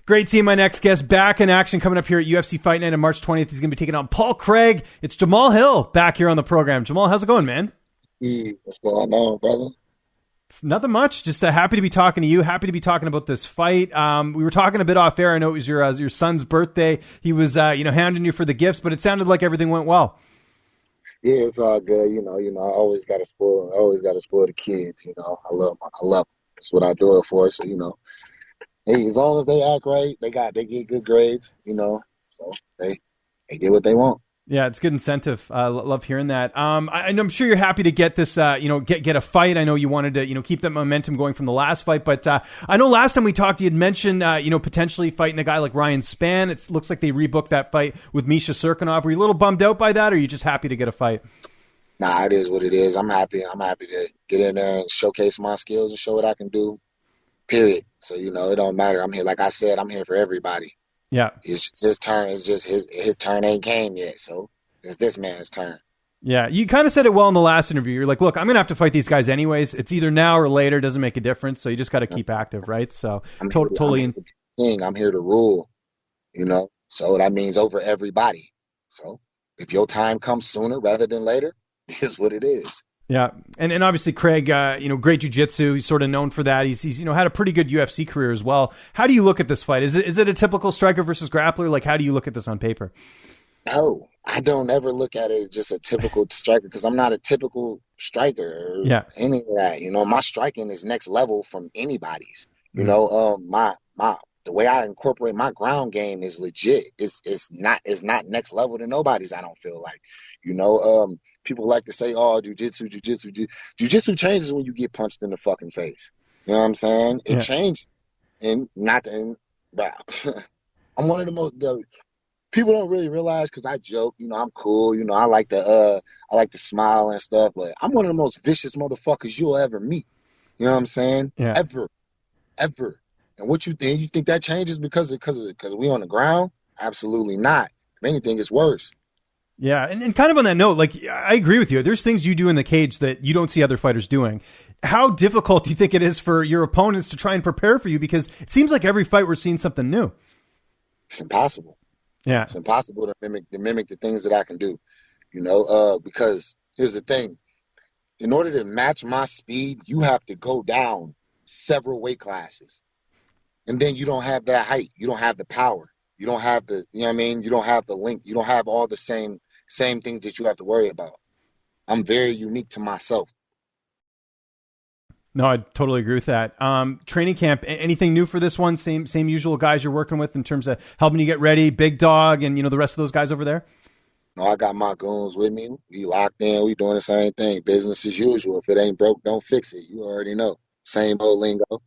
Great team. My next guest back in action coming up here at UFC Fight Night on March 20th. He's going to be taking on Paul Craig. It's Jamahal Hill back here on the program. Jamal, how's it going, man? Hey, what's going on, brother? It's nothing much. Just happy to be talking to you. Happy to be talking about this fight. We were talking a bit off air. I know it was your son's birthday. He was hounding you for the gifts, but it sounded like everything went well. Yeah, it's all good. You know, I always got to spoil the kids. I love them. That's what I do it for. So, hey, as long as they act right, they get good grades. So they get what they want. Yeah, it's good incentive. Love hearing that. I'm sure you're happy to get this, get a fight. I know you wanted to, keep that momentum going from the last fight, but I know last time we talked, you had mentioned, potentially fighting a guy like Ryan Spann. It looks like they rebooked that fight with Misha Cirkunov. Were you a little bummed out by that, or are you just happy to get a fight? Nah, it is what it is. I'm happy. I'm happy to get in there and showcase my skills and show what I can do. Period. So it don't matter. I'm here. Like I said, I'm here for everybody. Yeah, it's just his turn. It's just his turn ain't came yet, so it's this man's turn. Yeah, you kind of said it well in the last interview. You're like, look, I'm gonna have to fight these guys anyways. It's either now or later. Doesn't make a difference. So you just got to keep active, right? So totally. I'm here to rule. So that means over everybody. So if your time comes sooner rather than later, it is what it is. Yeah, and obviously Craig, great jiu-jitsu. He's sort of known for that. He's had a pretty good UFC career as well. How do you look at this fight? Is it a typical striker versus grappler? Like, how do you look at this on paper? No, I don't ever look at it as just a typical striker because I'm not a typical striker or any of that. My striking is next level from anybody's. The way I incorporate my ground game is legit. It's not next level to nobody's. I don't feel like, people like to say, "Oh, jujitsu changes when you get punched in the fucking face." You know what I'm saying? It changes, and I'm one of the most. People don't really realize because I joke. I'm cool. I like to smile and stuff, but I'm one of the most vicious motherfuckers you'll ever meet. You know what I'm saying? Yeah. Ever. And what you think? You think that changes because we on the ground? Absolutely not. If anything, it's worse. Yeah, and kind of on that note, like, I agree with you. There's things you do in the cage that you don't see other fighters doing. How difficult do you think it is for your opponents to try and prepare for you? Because it seems like every fight we're seeing something new. It's impossible. Yeah, it's impossible to mimic the things that I can do. Because here's the thing: in order to match my speed, you have to go down several weight classes. And then you don't have that height. You don't have the power. You don't have the, you don't have the length. You don't have all the same things that you have to worry about. I'm very unique to myself. No, I totally agree with that. Training camp, anything new for this one? Same usual guys you're working with in terms of helping you get ready, Big Dog and, the rest of those guys over there? No, I got my goons with me. We locked in. We doing the same thing. Business as usual. If it ain't broke, don't fix it. You already know. Same old lingo.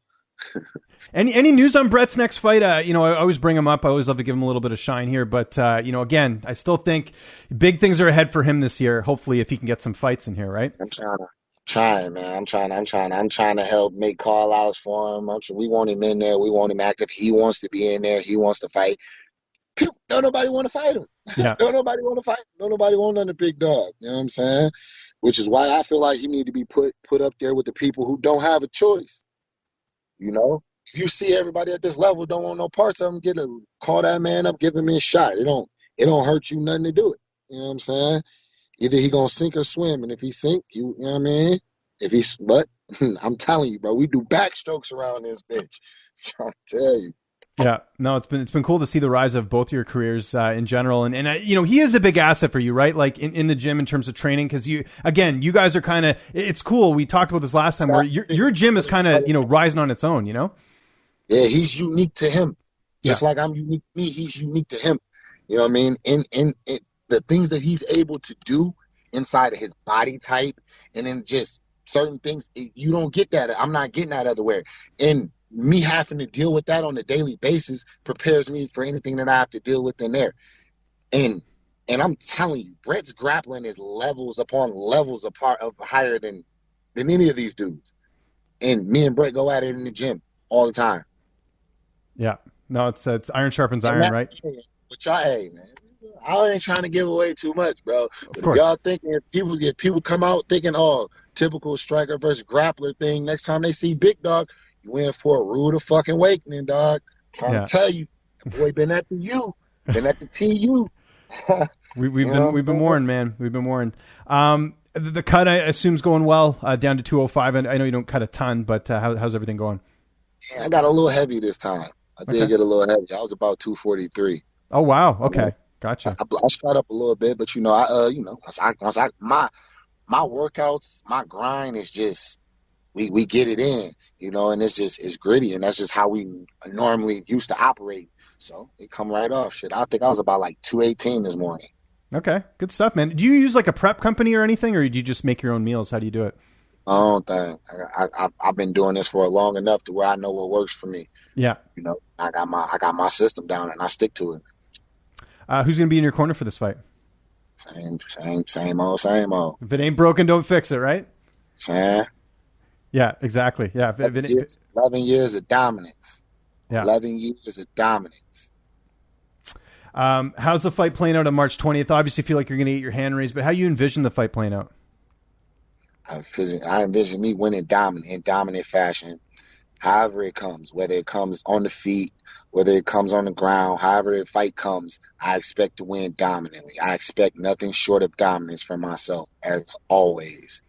Any news on Brett's next fight? I always bring him up. I always love to give him a little bit of shine here. But, again, I still think big things are ahead for him this year. Hopefully, if he can get some fights in here, right? I'm trying, man. I'm trying to help make call outs for him. We want him in there. We want him active. He wants to be in there. He wants to fight. Don't nobody want to fight him. Yeah. Don't nobody want to fight. Don't nobody want none of the Big Dog. You know what I'm saying? Which is why I feel like he need to be put up there with the people who don't have a choice. If you see everybody at this level don't want no parts of him, call that man up, give him a shot. It don't hurt you nothing to do it. You know what I'm saying? Either he gonna sink or swim, and if he sink, you know what I mean? But I'm telling you, bro, we do backstrokes around this bitch. I'm trying to tell you. Yeah, no, it's been cool to see the rise of both your careers in general, and he is a big asset for you, right? Like in the gym in terms of training, because you guys are kind of, it's cool. We talked about this last time where your gym is kind of rising on its own, Yeah, he's unique to him, just like I'm unique to me. He's unique to him. You know what I mean? And the things that he's able to do inside of his body type, and then just certain things you don't get that. I'm not getting that otherwhere, and me having to deal with that on a daily basis prepares me for anything that I have to deal with in there. And I'm telling you, Brett's grappling is levels upon levels apart of higher than any of these dudes. And me and Brett go at it in the gym all the time. Yeah. No, it's iron sharpens iron, right? But hey, man, I ain't trying to give away too much, bro. But if y'all thinking, if people come out thinking, oh, typical striker versus grappler thing, next time they see Big Dog, you in for a rude fucking awakening, dog. Trying to tell you, boy, been at the U, been at the TU. We've been warned, man. We've been warned. The cut, I assume, is going well, down to 205. And I know you don't cut a ton, but how's everything going? Yeah, I got a little heavy this time. I did get a little heavy. I was about 243. Oh wow. Okay, gotcha. I shot up a little bit, but my workouts, my grind is just we get it in, and it's gritty, and that's just how we normally used to operate. So it come right off. Shit, I think I was about like 218 this morning. Okay, good stuff, man. Do you use like a prep company or anything, or do you just make your own meals? How do you do it? I don't think I've been doing this for long enough to where I know what works for me. Yeah, I got my system down and I stick to it. Who's going to be in your corner for this fight? Same old. If it ain't broken, don't fix it, right? Sam. Yeah, exactly. Yeah, 11 years of dominance. Yeah, 11 years of dominance. How's the fight playing out on March 20th? Obviously, feel like you're going to get your hand raised, but how you envision the fight playing out? I envision me winning in dominant fashion, however it comes, whether it comes on the feet, whether it comes on the ground, however the fight comes, I expect to win dominantly. I expect nothing short of dominance from myself, as always.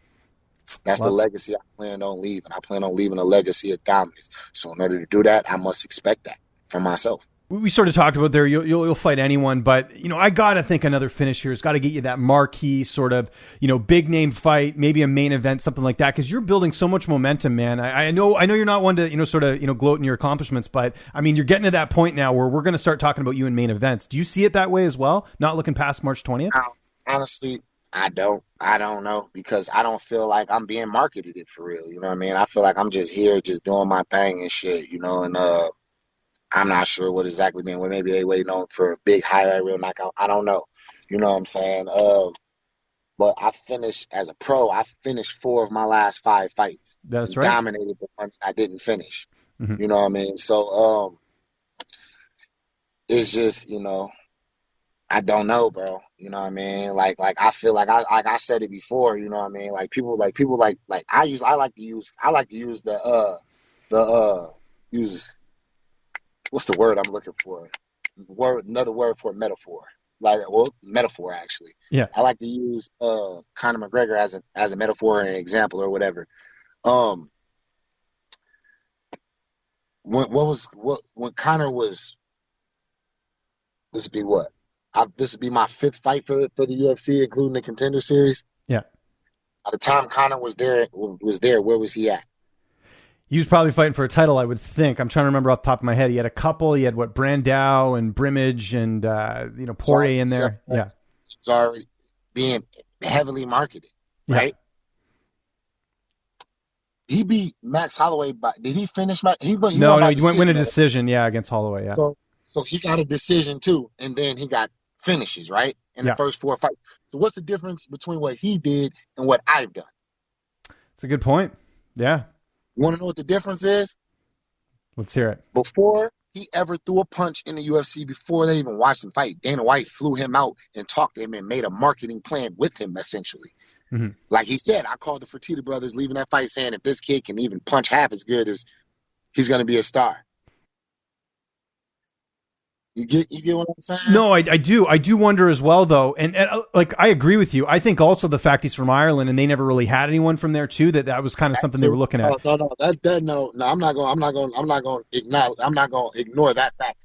That's the legacy I plan on leaving. I plan on leaving a legacy of dominance. So in order to do that, I must expect that from myself. We sort of talked about there, you'll fight anyone, but, I got to think another finish here has got to get you that marquee sort of, big name fight, maybe a main event, something like that, because you're building so much momentum, man. I know you're not one to, sort of, gloat in your accomplishments, but, I mean, you're getting to that point now where we're going to start talking about you in main events. Do you see it that way as well? Not looking past March 20th? Honestly, I don't know, because I don't feel like I'm being marketed it for real. You know what I mean? I feel like I'm just here, just doing my thing and shit, and, I'm not sure what exactly being. Well, maybe they waiting on for a big highlight reel knockout. I don't know. You know what I'm saying? But I finished as a pro. I finished 4 of my last 5 fights. That's right. Dominated the one I didn't finish. Mm-hmm. You know what I mean? So it's just I don't know, bro. You know what I mean? Like I feel like I said it before. You know what I mean? Like people like I like to use what's the word I'm looking for? Another word for metaphor. Metaphor actually. Yeah. I like to use Conor McGregor as a metaphor or an example or whatever. When Conor was, this would be what? This would be my 5th fight for the UFC, including the Contender Series. Yeah. At the time Conor was there, where was he at? He was probably fighting for a title, I would think. I'm trying to remember off the top of my head. He had a couple. He had Brandao and Brimage and Poirier in there. Yeah, it's already being heavily marketed, right? Yeah. He beat Max Holloway. Did he finish? No, he went a decision. Yeah, against Holloway. Yeah. So he got a decision too, and then he got finishes right in the first 4 fights. So what's the difference between what he did and what I've done? It's a good point. Yeah. You want to know what the difference is? Let's hear it. Before he ever threw a punch in the UFC, before they even watched him fight, Dana White flew him out and talked to him and made a marketing plan with him, essentially. Mm-hmm. Like he said, I called the Fertitta brothers leaving that fight saying if this kid can even punch half as good as he's going to be a star. You get what I'm saying? No, I do. I do wonder as well, though. And I agree with you. I think also the fact he's from Ireland and they never really had anyone from there too. That was kind of something they were looking at. No. I'm not going to ignore that fact.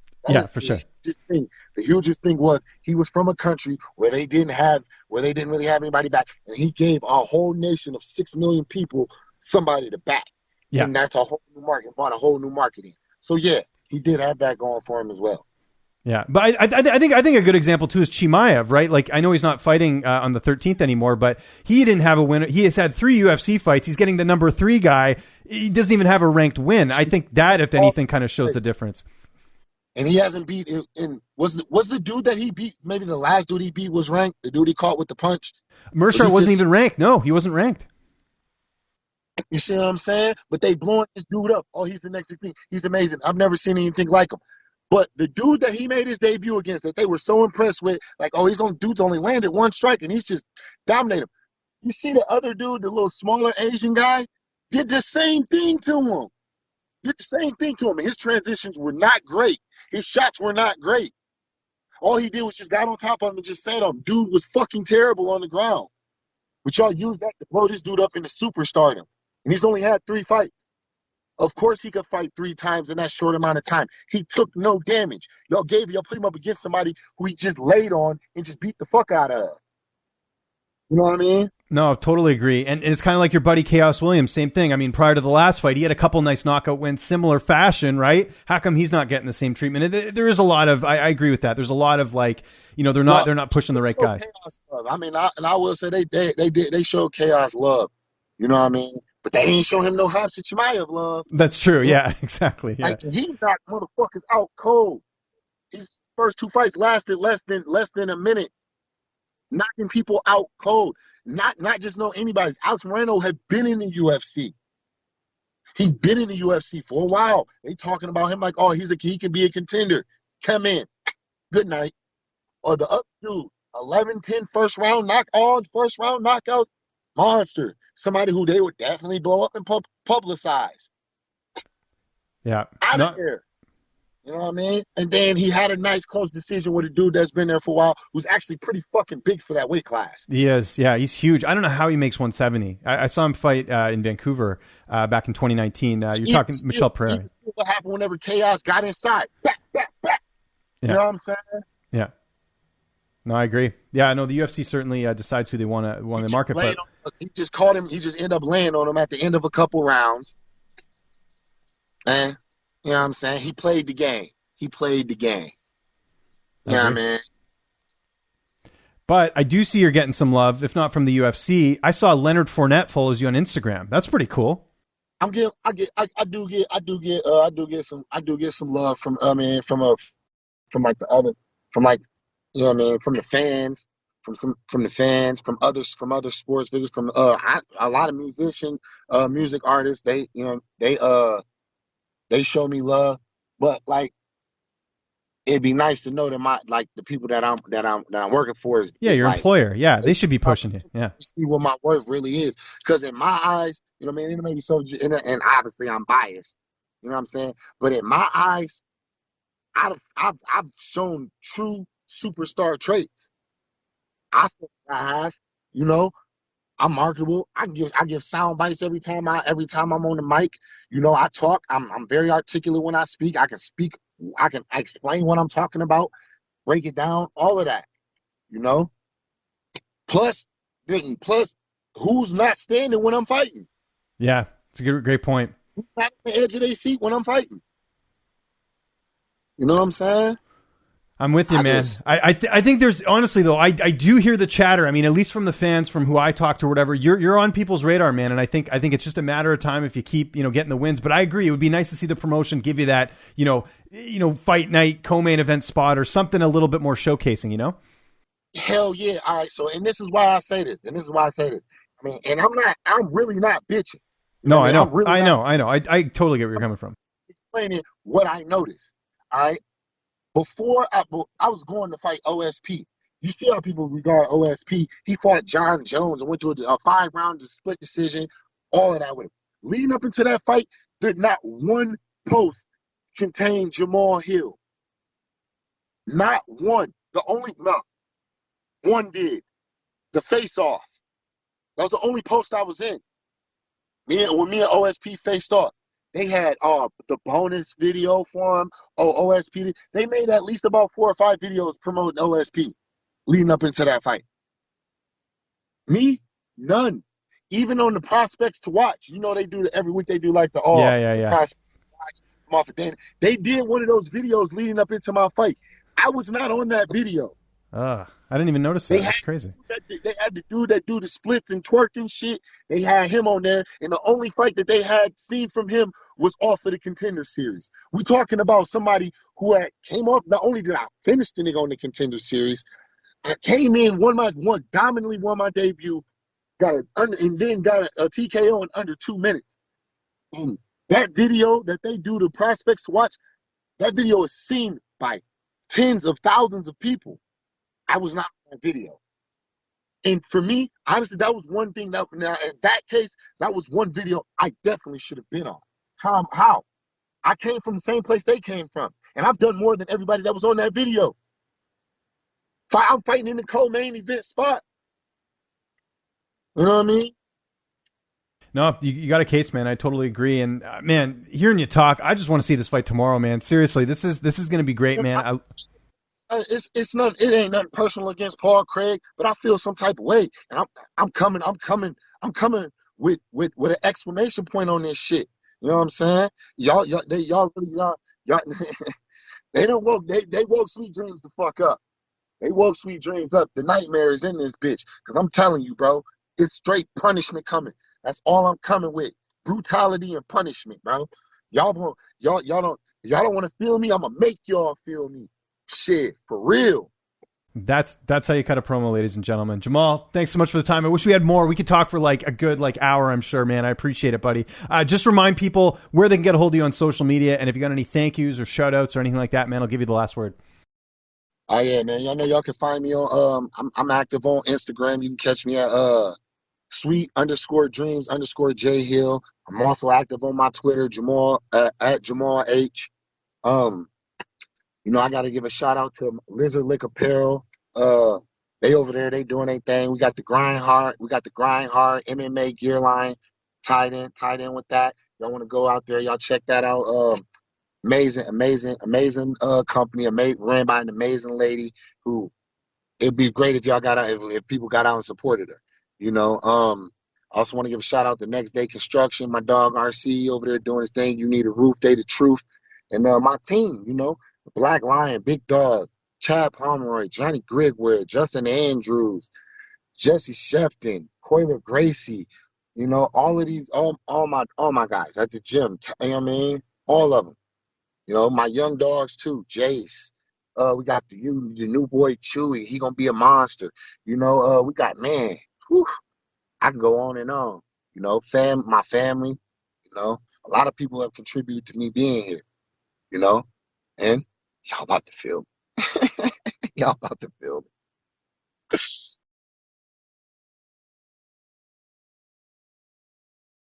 For sure. The hugest thing was he was from a country where they didn't really have anybody back, and he gave a whole nation of 6 million people somebody to back. Yeah. And that's a whole new market, brought a whole new marketing. So yeah, he did have that going for him as well. Yeah, but I think a good example too is Chimaev, right? Like I know he's not fighting on the 13th anymore, but he didn't have a win. He has had 3 UFC fights. He's getting the number 3 guy. He doesn't even have a ranked win. I think that, if anything, kind of shows the difference. And he hasn't beat. And was the dude that he beat? Maybe the last dude he beat was ranked. The dude he caught with the punch. Mercer wasn't even ranked. No, he wasn't ranked. You see what I'm saying? But they blowing this dude up. Oh, he's the next thing. He's amazing. I've never seen anything like him. But the dude that he made his debut against, that they were so impressed with, like, oh, dude's only landed 1 strike and he's just dominated him. You see the other dude, the little smaller Asian guy, did the same thing to him. Did the same thing to him. And his transitions were not great. His shots were not great. All he did was just got on top of him and just sat him. Dude was fucking terrible on the ground. But y'all used that to blow this dude up into superstardom. And he's only had 3 fights. Of course he could fight 3 times in that short amount of time. He took no damage. Y'all put him up against somebody who he just laid on and just beat the fuck out of. You know what I mean? No, totally agree. And it's kind of like your buddy Chaos Williams, same thing. I mean, prior to the last fight, he had a couple nice knockout wins, similar fashion, right? How come he's not getting the same treatment? And there is a lot of, I agree with that. There's a lot of like, you know, they're not pushing the right guys. I mean, I will say they showed Chaos love. You know what I mean? But they didn't show him no Hamza Chimaev love. That's true. Yeah, exactly. Yeah. Like, he knocked motherfuckers out cold. His first 2 fights lasted less than a minute. Knocking people out cold. Not just know anybody's. Alex Moreno had been in the UFC. He'd been in the UFC for a while. They talking about him like, oh, he can be a contender. Come in. Good night. Or the other dude, 11-10 first round knockout. Monster. Somebody who they would definitely blow up and publicize. Yeah. Out of there. You know what I mean? And then he had a nice close decision with a dude that's been there for a while, who's actually pretty fucking big for that weight class. He is. Yeah, he's huge. I don't know how he makes 170. I saw him fight in Vancouver back in 2019. You're talking Michel Pereira. What happened whenever Chaos got inside? Back. Yeah. You know what I'm saying? Yeah. No, I agree. Yeah, no, the UFC certainly decides who they want to market. But he just caught him. He just ended up laying on him at the end of a couple rounds. And you know what I'm saying? He played the game. You know what I mean? But I do see you're getting some love, if not from the UFC. I saw Leonard Fournette follows you on Instagram. That's pretty cool. I do get some love from you know what I mean, from the fans, from other sports figures, from a lot of music artists. They show me love, but like it'd be nice to know that the people that I'm working for is your like, employer. Yeah, they should be pushing you. Yeah, see what my worth really is. Because in my eyes, you know what I mean, it may be so, and obviously I'm biased. You know what I'm saying? But in my eyes, I've shown true superstar traits. I think I have. You know, I'm marketable. I give sound bites every time I'm on the mic. You know, I talk. I'm very articulate when I speak. I can speak. I can explain what I'm talking about, break it down, all of that. You know. Plus, who's not standing when I'm fighting? Yeah, it's a great point. Who's not on the edge of their seat when I'm fighting? You know what I'm saying? I'm with you, man. I think there's, honestly though, I do hear the chatter. I mean, at least from the fans, from who I talk to or whatever, you're on people's radar, man. And I think it's just a matter of time if you keep, getting the wins. But I agree. It would be nice to see the promotion give you that, fight night, co-main event spot or something a little bit more showcasing, Hell yeah. All right. So, and this is why I say this. I mean, and I'm really not bitching. No, I know. I totally get where you're coming from. Explaining what I noticed. All right. Before I was going to fight OSP. You see how people regard OSP. He fought John Jones and went to a 5-round split decision, all of that with him. Leading up into that fight, did not one post contain Jamahal Hill. Not one. One did. The face-off. That was the only post I was in. When me and OSP faced off. They had the bonus video for him. OSP. They made at least about 4 or 5 videos promoting OSP leading up into that fight. Me, none. Even on the prospects to watch. They do every week. They do like the prospects to watch off of Dana. They did one of those videos leading up into my fight. I was not on that video. I didn't even notice that. That's crazy. They had the dude that do the splits and twerking shit. They had him on there, and the only fight that they had seen from him was off of the Contender Series. We're talking about somebody who came up. Not only did I finish the nigga on the Contender Series, I came in, dominantly won my debut, and then got a TKO in under 2 minutes. And that video that they do the prospects to watch, that video is seen by tens of thousands of people. I was not on that video. And for me, honestly, that was one thing in that case, that was one video I definitely should have been on. How? I came from the same place they came from, and I've done more than everybody that was on that video. I'm fighting in the co-main event spot. You know what I mean? No, you got a case, man. I totally agree. And man, hearing you talk, I just want to see this fight tomorrow, man. Seriously, this is going to be great, man. It ain't nothing personal against Paul Craig, but I feel some type of way, and I'm coming with an exclamation point on this shit. You know what I'm saying? Y'all they don't woke they woke sweet dreams the fuck up. They woke sweet dreams up. The nightmare is in this bitch. Cause I'm telling you, bro, it's straight punishment coming. That's all I'm coming with. Brutality and punishment, bro. Y'all don't want to feel me? I'm gonna make y'all feel me. Shit, for real. That's how you cut a promo, ladies and gentlemen. Jamal, thanks so much for the time. I wish we had more. We could talk for like a good hour, I'm sure, man. I appreciate it, buddy. Just remind people where they can get a hold of you on social media, and if you got any thank yous or shout outs or anything like that, man, I'll give you the last word. Oh yeah, man. Y'all know y'all can find me on I'm active on Instagram. You can catch me at sweet_dreams_J Hill. I'm also active on my Twitter, Jamal at Jamal H. I gotta give a shout out to Lizard Lick Apparel. They over there, they doing their thing. We got the Grind Hard MMA gear line tied in with that. Y'all want to go out there, y'all check that out. Amazing company, ran by an amazing lady who it'd be great if y'all got out, if people got out and supported her. I also want to give a shout out to Next Day Construction, my dog RC over there doing his thing. You need a roof, they the truth. And my team, Black Lion, Big Dog, Chad Pomeroy, Johnny Grigware, Justin Andrews, Jesse Shefton, Coiler Gracie, all of these, all my guys at the gym. You know what I mean? All of them. My young dogs too, Jace. We got the new boy Chewy. He gonna be a monster. We got whew, I can go on and on. My family. A lot of people have contributed to me being here. And y'all about to feel me. Y'all about to feel me.